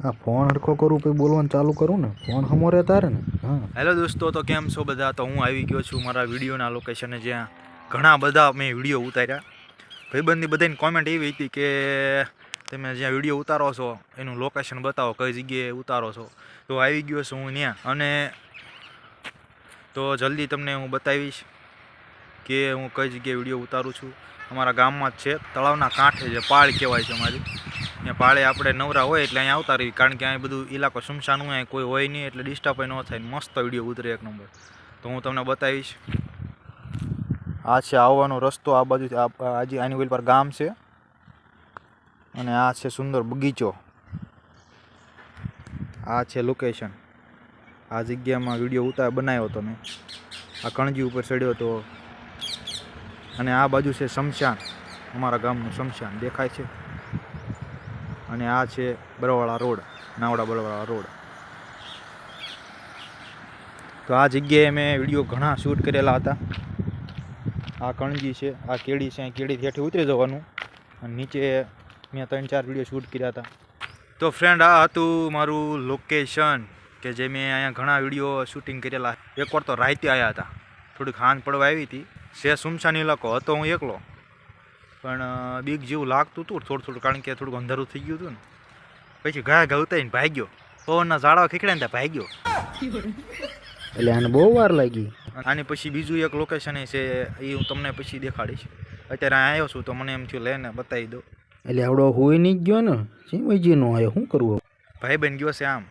હા ફોન હરખો કરું પછી બોલવાનું ચાલુ કરું ને ફોન હમો રહે તારે ને. હા હેલો દોસ્તો, તો કેમ છો બધા? તો હું આવી ગયો છું મારા વિડીયોના લોકેશને, જ્યાં ઘણા બધા મેં વિડીયો ઉતાર્યા. ભાઈબંધની બધાની કોમેન્ટ એવી હતી કે તમે જ્યાં વિડીયો ઉતારો છો એનું લોકેશન બતાવો, કઈ જગ્યાએ ઉતારો છો. તો આવી ગયો છું હું ત્યાં, અને તો જલ્દી તમને હું બતાવીશ કે હું કઈ જગ્યાએ વિડીયો ઉતારું છું. અમારા ગામમાં જ છે, તળાવના કાંઠે જે પાળ કહેવાય છે અમારી. ત્યાં પાળે આપણે નવરા હોય એટલે અહીંયા આવતા રહી, કારણ કે અહીં બધું ઇલાકો સુમસાન હોય, કોઈ હોય નહીં એટલે ડિસ્ટર્બ ન થાય, મસ્ત વિડીયો ઉતરે એક નંબર. તો હું તમને બતાવીશ. આ છે આવવાનો રસ્તો, આ બાજુથી આજે આની ઓલી પર ગામ છે, અને આ છે સુંદર બગીચો. આ છે લોકેશન. આ જગ્યામાં વિડીયો બનાવ્યો હતો મેં. આ કણજી ઉપર ચડ્યો હતો, અને આ બાજુ છે શમશાન, અમારા ગામનું શમશાન દેખાય છે. અને આ છે બરવાળા રોડ, નાવડા બરવાળા રોડ. તો આ જગ્યાએ મેં વિડીયો ઘણા શૂટ કરેલા હતા. આ કણજી છે, આ કેડી છે, કેડીથી હેઠે ઉતરી જવાનું, અને નીચે મેં 3-4 વિડીયો શૂટ કર્યા હતા. તો ફ્રેન્ડ, આ હતું મારું લોકેશન કે જે મેં અહીંયા ઘણા વિડીયો શૂટિંગ કરેલા. એકવાર તો રાતે આવ્યા હતા, થોડીક હાંજ પડવા આવી હતી. છે સુમસાન ઇલાકો હતો, હું એકલો, પણ બીક જેવું લાગતું હતું થોડું, કારણ કે થોડુંક અંધારું થઈ ગયું હતું ને. પછી ઘા ઉતારીને ભાગ્યો, પવનના ઝાડવા ખીખડ્યા ને ત્યાં ભાગ્યો. એટલે આને બહુ વાર લાગી. આની પછી બીજું એક લોકેશન છે, એ હું તમને પછી દેખાડીશ. અત્યારે અહીંયા આવ્યો છું તો મને એમ થયું લઈને બતાવી દો. એટલે આવડો હોય નહીં ગયો ને, શેમ હજી નો આવ્યો, શું કરવું? ભાઈ બન ગયો છે આમ.